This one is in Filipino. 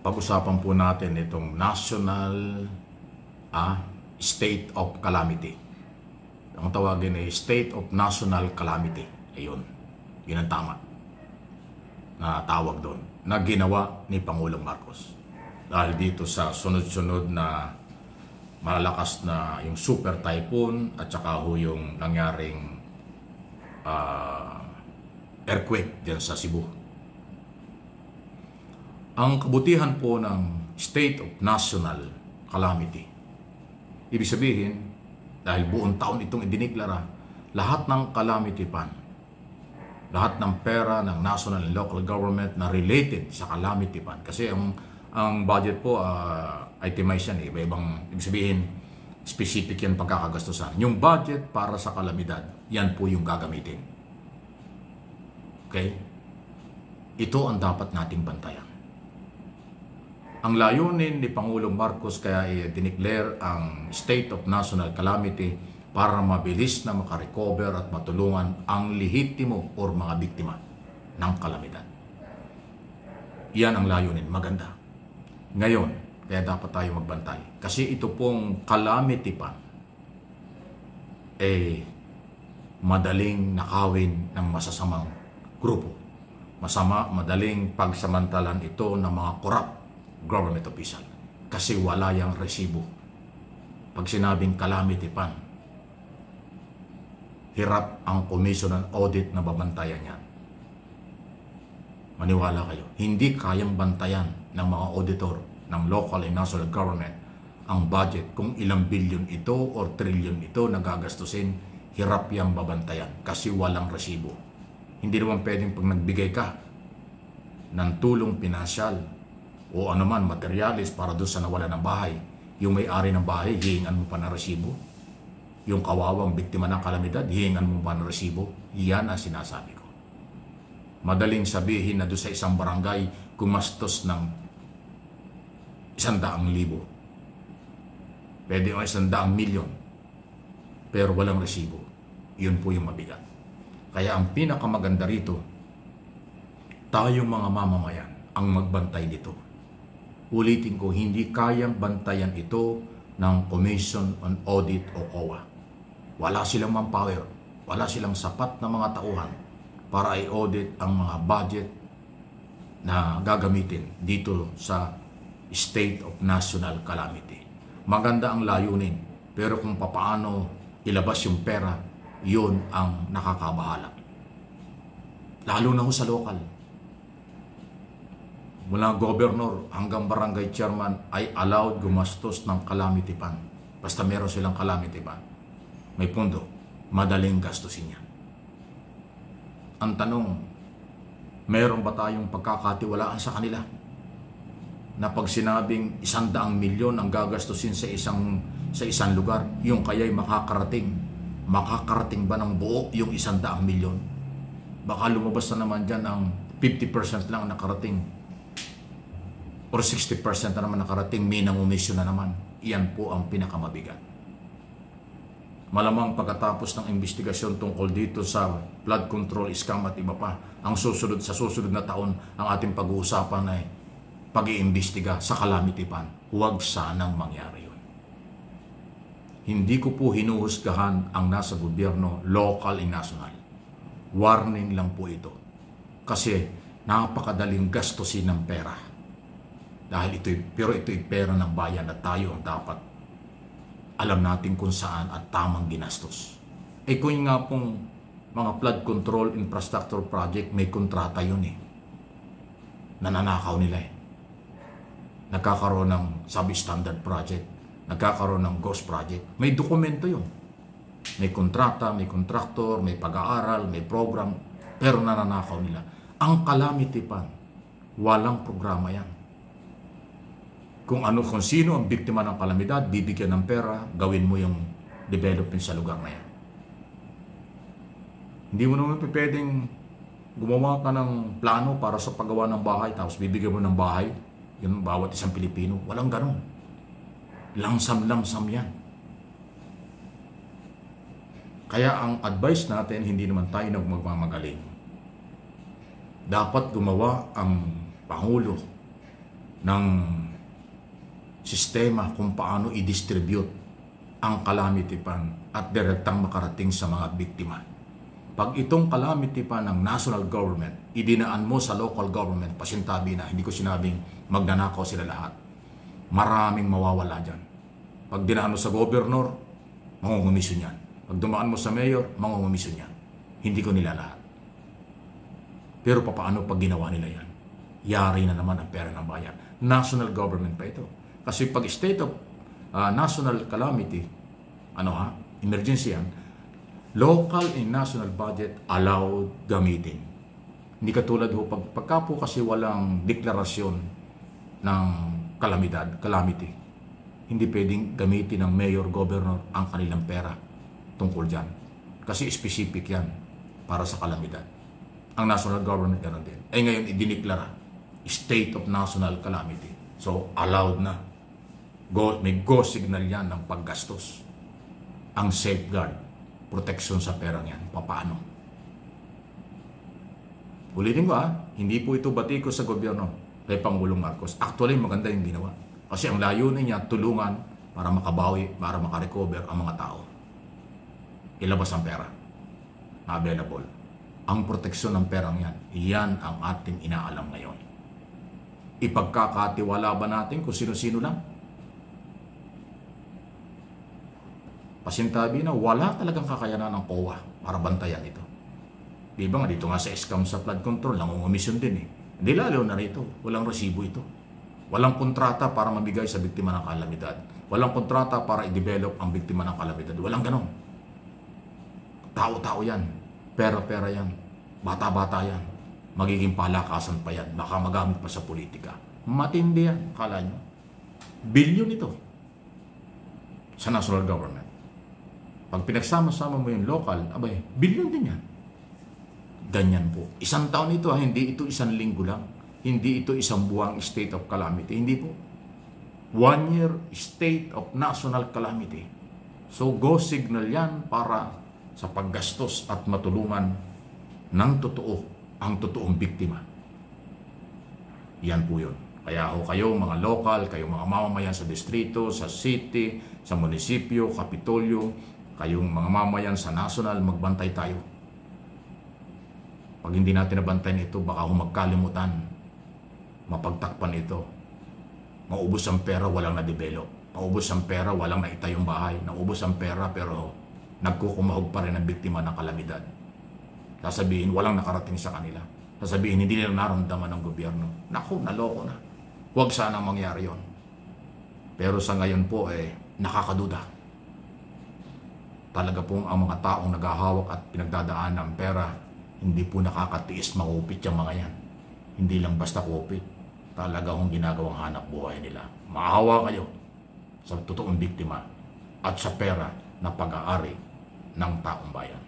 pag-usapan po natin itong national state of calamity. Ang tawagin ay state of national calamity. Ayun, yun ang tama na tawag doon, na ginawa ni Pangulong Marcos. Dahil dito sa sunod-sunod na malalakas na yung super typhoon at saka ho yung nangyaring earthquake dyan sa Cebu. Ang kabutihan po ng state of national calamity, ibig sabihin, dahil buong taon itong idiniklara, lahat ng calamity fund, lahat ng pera ng national and local government na related sa calamity fund. Kasi ang budget po, itemized yan, iba-ibang, ibig sabihin, specific yan pagkakagastusan. Yung budget para sa kalamidad, yan po yung gagamitin. Okay? Ito ang dapat nating bantayan. Ang layunin ni Pangulong Marcos kaya i-declare ang state of national calamity para mabilis na makarecover at matulungan ang lehitimo o mga biktima ng kalamidad. Yan ang layunin. Maganda. Ngayon, kaya dapat tayo magbantay. Kasi ito pong calamity fund madaling nakawin ng masasamang grupo. Madaling pagsamantalan ito ng mga corrupt government official kasi wala yang resibo. Pag sinabing calamity fund, hirap ang Commission on Audit na babantayan yan. Maniwala kayo, hindi kayang bantayan ng mga auditor ng local and national government ang budget kung ilang bilyon ito or trillion ito na gagastusin. Hirap yang babantayan kasi walang resibo. Hindi naman pwedeng pag nagbigay ka ng tulong pinansyal o anuman materialis para doon sa nawala ng bahay, yung may-ari ng bahay, hihingan mo pa ng resibo. Yung kawawang biktima ng kalamidad, hihingan mo pa ng resibo. Yan ang sinasabi ko. Madaling sabihin na doon sa isang barangay, gumastos ng 100,000. Pwede yung 100 milyon, pero walang resibo. Yun po yung mabigat. Kaya ang pinakamaganda rito, tayong mga mamamayan ang magbantay dito. Ulitin ko, hindi kayang bantayan ito ng Commission on Audit o COA. Wala silang manpower, wala silang sapat na mga tauhan para i-audit ang mga budget na gagamitin dito sa State of National Calamity. Maganda ang layunin, pero kung papaano ilabas yung pera, yun ang nakakabahala. Lalo na ho sa local. Mula governor hanggang barangay chairman ay allowed gumastos ng calamity fund. Basta meron silang calamity fund, may pondo, madaling gastusin yan. Ang tanong, meron ba tayong pagkakatiwalaan sa kanila? Na pag sinabing 100 milyon ang gagastusin sa isang lugar, yung kaya'y makakarating ba ng buo yung 100 milyon? Baka lumabas na naman dyan ang 50% lang nakarating. Or 60% na naman nakarating, may nangumisyon na naman. Iyan po ang pinakamabigat. Malamang pagkatapos ng investigasyon tungkol dito sa flood control, scam at iba pa, sa susunod na taon, ang ating pag-uusapan ay pag-iimbestiga sa calamity fund. Huwag sanang mangyari yun. Hindi ko po hinuhusgahan ang nasa gobyerno, local and national. Warning lang po ito. Kasi napakadaling gastusin ng pera. Dahil ito'y pera ng bayan at tayo ang dapat alam natin kung saan at tamang ginastos. Kung nga pong mga flood control infrastructure project, may kontrata yun Nananakaw nila Nagkakaroon ng substandard project, nagkakaroon ng ghost project. May dokumento yun. May kontrata, may kontraktor, may pag-aaral, may program, pero nananakaw nila. Ang calamity fund, walang programa yan. Kung sino ang biktima ng kalamidad, bibigyan ng pera, gawin mo yung development sa lugar na yan. Hindi mo naman pwedeng gumawa ka ng plano para sa paggawa ng bahay, tapos bibigyan mo ng bahay, yun bawat isang Pilipino. Walang ganun. Langsam-langsam yan. Kaya ang advice natin, hindi naman tayo magmamagaling. Dapat gumawa ang Pangulo ng sistema kung paano i-distribute ang calamity fund at direktang makarating sa mga biktima. Pag itong calamity fund ng national government, idinaan mo sa local government, pasintabi na, hindi ko sinabing magnanakaw sila lahat. Maraming mawawala dyan. Pag dinaan mo sa governor, mangungumisyon yan. Pag dumaan mo sa mayor, mangungumisyon yan. Hindi ko nila lahat. Pero paano pag ginawa nila yan? Yari na naman ang pera ng bayan. National government pa ito. Kasi pag state of national calamity, emergency yan, local and national budget allowed gamitin. Hindi katulad ho, pagka po kasi walang deklarasyon ng calamity, hindi pwedeng gamitin ng mayor, governor ang kanilang pera tungkol dyan. Kasi specific yan para sa kalamidad. Ang national government ganoon din. Ay ngayon, idineklara state of national calamity. So, allowed na. May go signal yan ng paggastos. Ang safeguard, protection sa perang yan. Paano? Ulitin ko hindi po ito batiko sa gobyerno kay Pangulong Marcos. Actually, maganda yung ginawa. Kasi ang layunin niya, tulungan para makabawi, para makarecover ang mga tao. Ilabas ang pera na available. Ang proteksyon ng perang yan, iyan ang ating inaalam ngayon. Ipagkakatiwala ba natin kung sino-sino lang? Pasintabi na wala talagang kakayanan ng COA para bantayan ito. Di ba nga dito nga sa SCAM sa flood control, nangungumisyon din Hindi lalo na rito, walang resibo ito. Walang kontrata para mabigay sa biktima ng kalamidad. Walang kontrata para i-develop ang biktima ng kalamidad. Walang ganon. Tao-tao yan. Pera-pera yan. Bata-bata yan. Magiging palakasan pa yan. Baka magamit pa sa politika. Matindi yan. Kala nyo. Bilyon ito sa national government. Pag pinagsama-sama mo yung local, bilyon din yan. Ganyan po. Isang taon ito, hindi ito isang linggo lang. Hindi ito isang buwang state of calamity. Hindi po. 1 year state of national calamity. So, go signal yan para sa paggastos at matulungan ng totoo ang totoong biktima. Yan po yun. Kaya ho kayo mga local, kayo mga mamamayan sa distrito, sa city, sa munisipyo, kapitolyo, kayong mga mamayan sa national, magbantay tayo. Pag hindi natin nabantayan ito, baka magkalimutan, mapagtakpan ito. Maubos ang pera, walang na-develop. Maubos ang pera, walang naitayong bahay. Naubos ang pera, pero nagkukumahog pa rin ang biktima ng kalamidad. Sasabihin, walang nakarating sa kanila. Sasabihin, hindi nila naramdaman ng gobyerno. Naku, naloko na. Huwag sanang mangyari yon. Pero sa ngayon po, nakakaduda. Talaga pong ang mga taong naghahawak at pinagdadaan ng pera, hindi po nakakatiis makupit yung mga yan. Hindi lang basta kupit. Talaga kung ginagawang hanap buhay nila. Maahawa kayo sa totoong biktima at sa pera na pag-aari ng taong bayan.